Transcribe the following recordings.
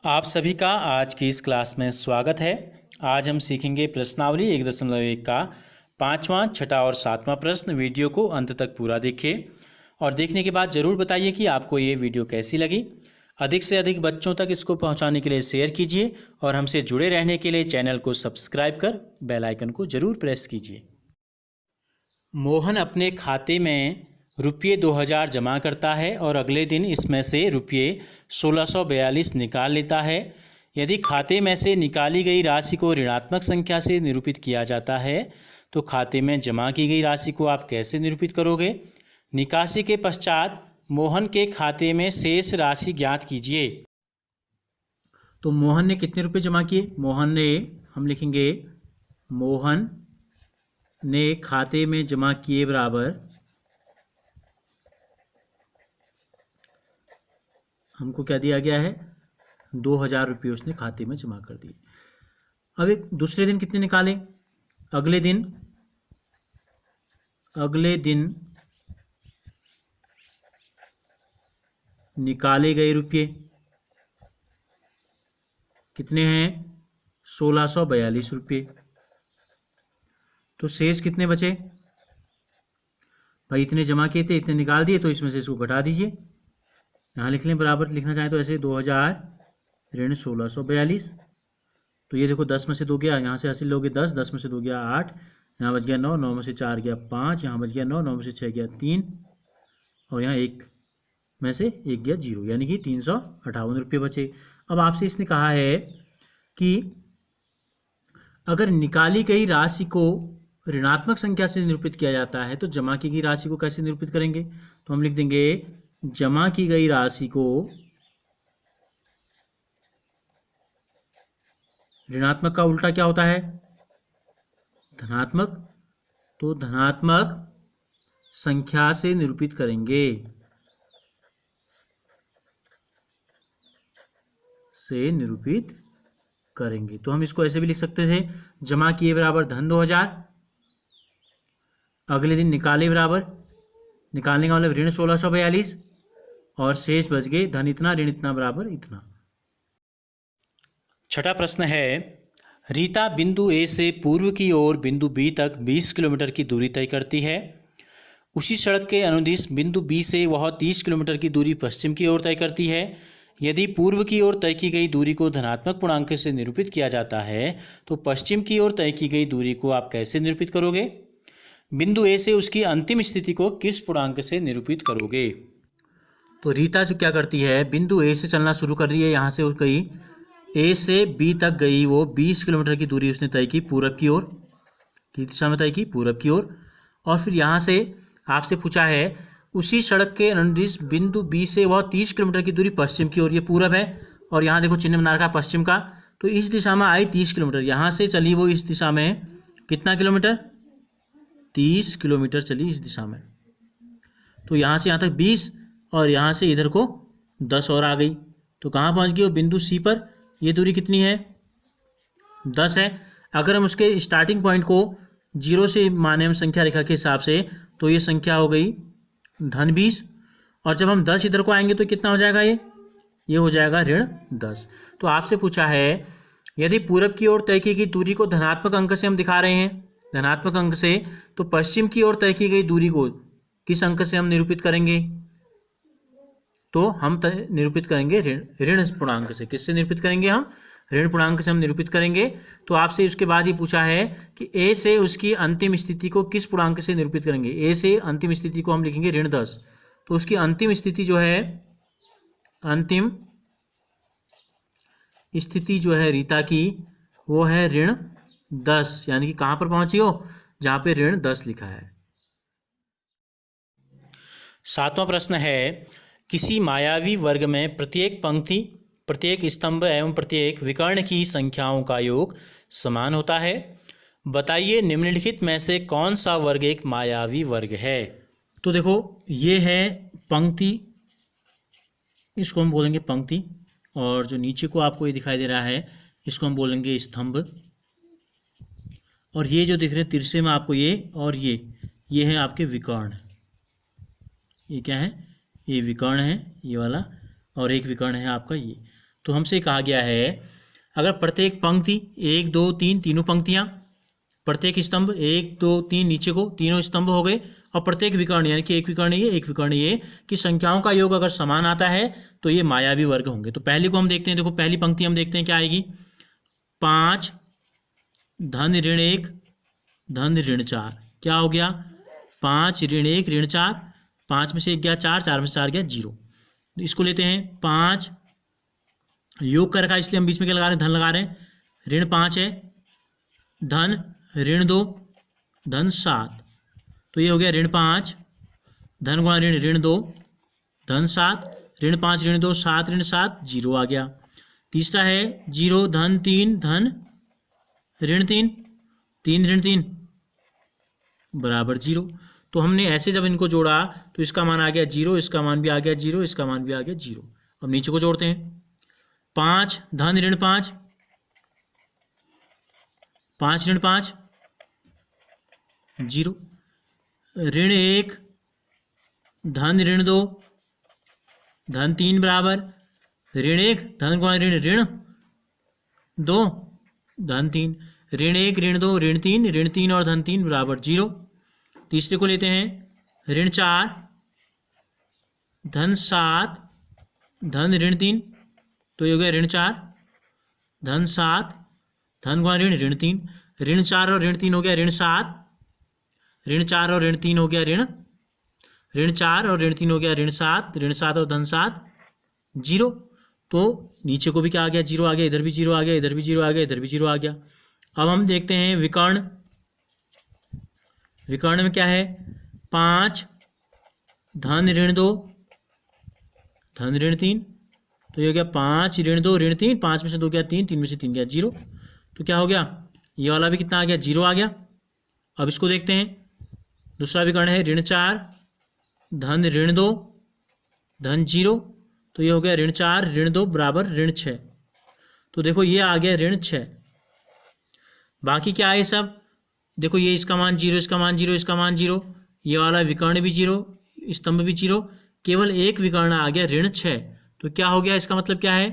आप सभी का आज की इस क्लास में स्वागत है। आज हम सीखेंगे प्रश्नावली 1.1 का 5वां, 6वां और 7वां प्रश्न। वीडियो को अंत तक पूरा देखिए और देखने के बाद ज़रूर बताइए कि आपको ये वीडियो कैसी लगी। अधिक से अधिक बच्चों तक इसको पहुंचाने के लिए शेयर कीजिए और हमसे जुड़े रहने के लिए चैनल को सब्सक्राइब कर बेल आइकन को ज़रूर प्रेस कीजिए। मोहन अपने खाते में रुपये 2000 जमा करता है और अगले दिन इसमें से रुपये 1642 निकाल लेता है। यदि खाते में से निकाली गई राशि को ऋणात्मक संख्या से निरूपित किया जाता है तो खाते में जमा की गई राशि को आप कैसे निरूपित करोगे? निकासी के पश्चात मोहन के खाते में शेष राशि ज्ञात कीजिए। तो मोहन ने कितने रुपये जमा किए? हम लिखेंगे मोहन ने खाते में जमा किए बराबर हमको क्या दिया गया है? 2000 रुपये उसने खाते में जमा कर दिए। अब एक दूसरे दिन कितने निकालें? अगले दिन निकाले गए रुपये कितने हैं? 1642 रुपये। तो शेष कितने बचे? भाई इतने जमा किए थे, इतने निकाल दिए, तो इसमें से इसको घटा दीजिए। यहाँ लिख लें, बराबर लिखना चाहें तो ऐसे 2000 ऋण 1642। तो ये देखो 10 में से 2 गया, यहाँ से हासिल लोगे 10, 10 में से 2 गया 8, यहाँ बच गया 9, 9 में से 4 गया 5, यहाँ बच गया 9, 9 में से 6 गया 3 और यहाँ 1 में से 1 गया 0, यानी कि 358 रुपये बचे। अब आपसे इसने कहा है कि अगर निकाली गई राशि को ऋणात्मक संख्या से निरूपित किया जाता है तो जमा की गई राशि को कैसे निरूपित करेंगे? तो हम लिख देंगे जमा की गई राशि को ऋणात्मक का उल्टा क्या होता है? धनात्मक। तो धनात्मक संख्या से निरूपित करेंगे। तो हम इसको ऐसे भी लिख सकते थे, जमा किए बराबर धन 2000, अगले दिन निकाले बराबर, निकालने का मतलब ऋण 1642 और शेष बच गए धन इतना ऋण इतना बराबर इतना। छठा प्रश्न है, रीता बिंदु ए से पूर्व की ओर बिंदु बी तक 20 किलोमीटर की दूरी तय करती है। उसी सड़क के अनुदिश बिंदु बी से वह 30 किलोमीटर की दूरी पश्चिम की ओर तय करती है। यदि पूर्व की ओर तय की गई दूरी को धनात्मक पूर्णांक से निरूपित किया जाता है तो पश्चिम की ओर तय की गई दूरी को आप कैसे निरूपित करोगे? बिंदु ए से उसकी अंतिम स्थिति को किस पूर्णांक से निरूपित करोगे? तो रीता जो क्या करती है, बिंदु ए से चलना शुरू कर रही है, यहाँ से गई ए से बी तक गई, वो 20 किलोमीटर की दूरी उसने तय की पूरब की ओर, किस दिशा में तय की? पूरब की ओर। और फिर यहाँ से आपसे पूछा है उसी सड़क के अनुदिश बिंदु बी से वह 30 किलोमीटर की दूरी पश्चिम की ओर, ये पूरब है और यहाँ देखो चिन्ह बना रखा है पश्चिम का, तो इस दिशा में आई 30 किलोमीटर, यहाँ से चली वो इस दिशा में कितना किलोमीटर? 30 किलोमीटर चली इस दिशा में। तो यहाँ से यहाँ तक 20 और यहाँ से इधर को 10 और आ गई, तो कहाँ पहुँच गई वो? बिंदु सी पर। ये दूरी कितनी है? 10 है। अगर हम उसके स्टार्टिंग पॉइंट को 0 से माने हम संख्या रेखा के हिसाब से, तो ये संख्या हो गई धन 20 और जब हम 10 इधर को आएंगे तो कितना हो जाएगा? ये हो जाएगा ऋण 10। तो आपसे पूछा है यदि पूरब की ओर तय की गई दूरी को धनात्मक अंक से हम दिखा रहे हैं, धनात्मक अंक से, तो पश्चिम की ओर तय की गई दूरी को किस अंक से हम निरूपित करेंगे? तो हम निरूपित करेंगे ऋण पूर्णांक से। किससे निरूपित करेंगे? हम ऋण पूर्णांक से हम निरूपित करेंगे। तो आपसे उसके बाद ये पूछा है कि ए से उसकी अंतिम स्थिति को किस पूर्णांक से निरूपित करेंगे? ए से अंतिम स्थिति को हम लिखेंगे ऋण 10। तो उसकी अंतिम स्थिति जो है रीता की, वो है ऋण 10, यानी कि कहाँ पर पहुंची हो? जहाँ पे ऋण 10 लिखा है। 7वां प्रश्न है, किसी मायावी वर्ग में प्रत्येक पंक्ति, प्रत्येक स्तंभ एवं प्रत्येक विकर्ण की संख्याओं का योग समान होता है। बताइए निम्नलिखित में से कौन सा वर्ग एक मायावी वर्ग है? तो देखो ये है पंक्ति, इसको हम बोलेंगे पंक्ति, और जो नीचे को आपको ये दिखाई दे रहा है इसको हम बोलेंगे स्तंभ, और ये जो दिख रहे तिरछे में आपको ये और ये है आपके विकर्ण। ये क्या है? ये विकर्ण है, ये वाला, और एक विकर्ण है आपका ये। तो हमसे कहा गया है अगर प्रत्येक पंक्ति 1 2 3 तीनों पंक्तियां, प्रत्येक स्तंभ 1 2 3 नीचे को तीनों स्तंभ हो गए, और प्रत्येक विकर्ण यानी कि एक विकर्ण ये एक विकर्ण ये की संख्याओं का योग अगर समान आता है तो ये मायावी वर्ग होंगे। तो पहले को हम देखते हैं, देखो पहली पंक्ति हम देखते हैं क्या आएगी, 5 धन ऋण 1 धन ऋण 4, क्या हो गया 5 ऋण 1 ऋण 4, 5 में से 1 गया 4, 4 में से 4 गया 0। इसको लेते हैं 5 योग कर रखा है इसलिए हम बीच में क्या लगा रहे हैं, धन लगा रहे हैं, ऋण 5 है, धन ऋण 2 धन 7, तो ये हो गया ऋण 5 धन गुणा ऋण ऋण 2 धन 7, ऋण 5 ऋण 2 7 ऋण 7 0 आ गया। तीसरा है 0 धन 3 धन ऋण 3 3 ऋण 3 बराबर 0। तो हमने ऐसे जब इनको जोड़ा तो इसका मान आ गया 0, इसका मान भी आ गया 0, इसका मान भी आ गया 0। अब नीचे को जोड़ते हैं, 5 धन ऋण 5 5 ऋण 5 0, ऋण 1 धन ऋण 2 धन 3 बराबर ऋण 1 धन गुणा ऋण ऋण 2 धन 3, ऋण 1 ऋण 2 ऋण 3 और धन 3 बराबर 0। तीसरे को लेते हैं ऋण 4 धन 7 धन ऋण 3, तो ये हो गया ऋण 4 धन 7 धन गुणा ऋण ऋण 3, ऋण 4 और ऋण 3 हो गया ऋण 7, ऋण 4 और ऋण 3 हो गया ऋण 4 और ऋण 3 हो गया ऋण 7, ऋण 7 और धन 7 0। तो नीचे को भी क्या आ गया 0 आ गया, इधर भी 0 आ गया, इधर भी 0 आ गया, इधर भी 0 आ गया। अब हम देखते हैं विकर्ण, विकर्ण में क्या है, 5 धन ऋण 2 धन ऋण 3, तो ये हो गया 5 ऋण 2 ऋण 3, 5 में से 2 गया 3, 3 में से 3 गया 0। तो क्या हो गया, ये वाला भी कितना आ गया 0 आ गया। अब इसको देखते हैं, दूसरा विकर्ण है ऋण 4 धन ऋण 2 धन 0, तो ये हो गया ऋण 4 ऋण 2 बराबर ऋण 6। तो देखो ये आ गया ऋण 6। बाकी क्या है सब, देखो ये इसका मान 0, इसका मान 0, इसका मान 0, ये वाला विकर्ण भी 0, स्तंभ भी 0, केवल एक विकर्ण आ गया ऋण 6। तो क्या हो गया, इसका मतलब क्या है,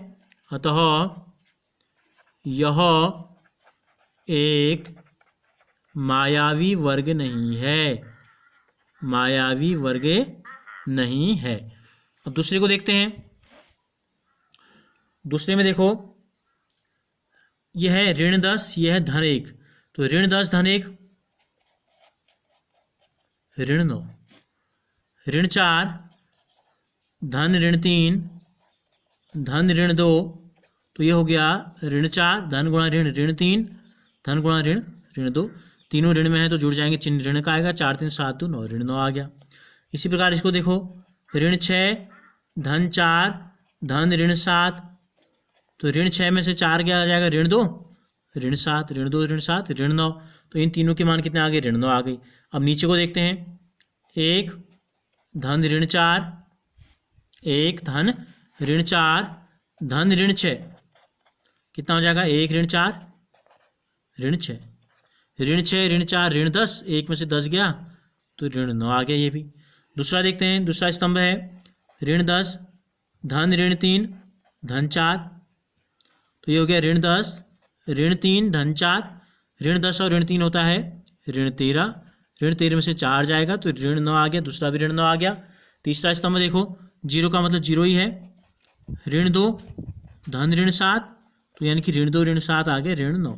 अतः यह एक मायावी वर्ग नहीं है, मायावी वर्ग नहीं है। अब दूसरे को देखते हैं, दूसरे में देखो यह है ऋण 10, यह है धन 1, तो ऋण 10 धन 1 ऋण 9, ऋण 4 धन ऋण 3 धन ऋण 2, तो ये हो गया ऋण 4 धन गुणा ऋण ऋण 3 धन गुणा ऋण ऋण 2, तीनों ऋण में है तो जुड़ जाएंगे, चिन्ह ऋण का आएगा, 4 3 7 2 9 ऋण 9 आ गया। इसी प्रकार इसको देखो ऋण 6 धन 4 धन ऋण 7, तो ऋण 6 में से 4 क्या आ जाएगा ऋण 2 ऋण 7 ऋण 2 ऋण 7 ऋण 9, तो इन तीनों के मान कितने आ गए, ऋण 9 आ गई। अब नीचे को देखते हैं, 1 धन ऋण 4 1 धन ऋण 4 धन ऋण 6, कितना हो जाएगा, 1 ऋण 4 ऋण 6 ऋण 6 ऋण 4 ऋण 10, 1 में से 10 गया तो ऋण 9 आ गया ये भी। दूसरा देखते हैं, दूसरा स्तंभ है ऋण 10 धन ऋण 3 धन 4, तो ये हो गया ऋण 10 ऋण 3 धन 4, ऋण 10 और ऋण 3 होता है ऋण 13, ऋण 13 में से 4 जाएगा तो ऋण 9 आ गया, दूसरा भी ऋण 9 आ गया। तीसरा स्तंभ देखो, 0 का मतलब 0 ही है, ऋण 2 धन ऋण 7, तो यानी कि ऋण 2 ऋण 7 आ गए ऋण 9।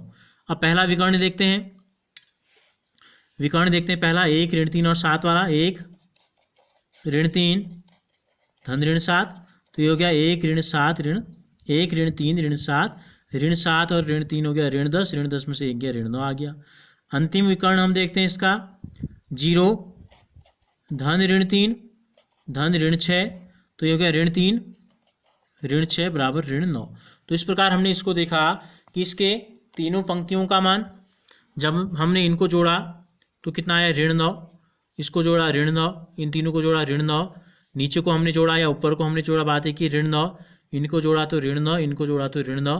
अब पहला विकर्ण देखते हैं, विकर्ण देखते हैं पहला, 1 ऋण 3 और 7 वाला, 1 ऋण 3 धन ऋण 7, तो ये हो गया 1 ऋण 7 ऋण 1 ऋण 3 ऋण 7, ऋण 7 और ऋण 3 हो गया ऋण 10, ऋण 10 में से 1 गया ऋण 9 आ गया। अंतिम विकर्ण हम देखते हैं इसका, 0 धन ऋण 3 धन ऋण 6, तो ये हो गया ऋण 3 ऋण 6 बराबर ऋण 9। तो इस प्रकार हमने इसको देखा कि इसके तीनों पंक्तियों का मान जब हमने इनको जोड़ा तो कितना आया ऋण 9, इसको जोड़ा ऋण 9, इन तीनों को जोड़ा ऋण 9, नीचे को हमने जोड़ा या ऊपर को हमने जोड़ा, बात है कि ऋण 9, इनको जोड़ा तो ऋण 9, इनको जोड़ा तो ऋण 9,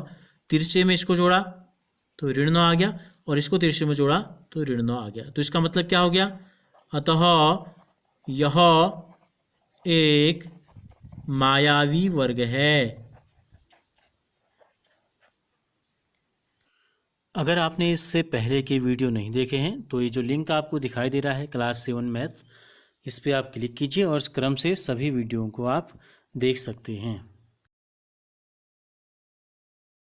तिरछे में इसको जोड़ा तो ऋण 9 आ गया और इसको तिरछे में जोड़ा तो ऋण 9 आ गया। तो इसका मतलब क्या हो गया, अतः यह एक मायावी वर्ग है, अगर आपने इससे पहले के वीडियो नहीं देखे हैं तो ये जो लिंक आपको दिखाई दे रहा है क्लास 7 मैथ्स, इस पर आप क्लिक कीजिए और क्रम से सभी वीडियो को आप देख सकते हैं।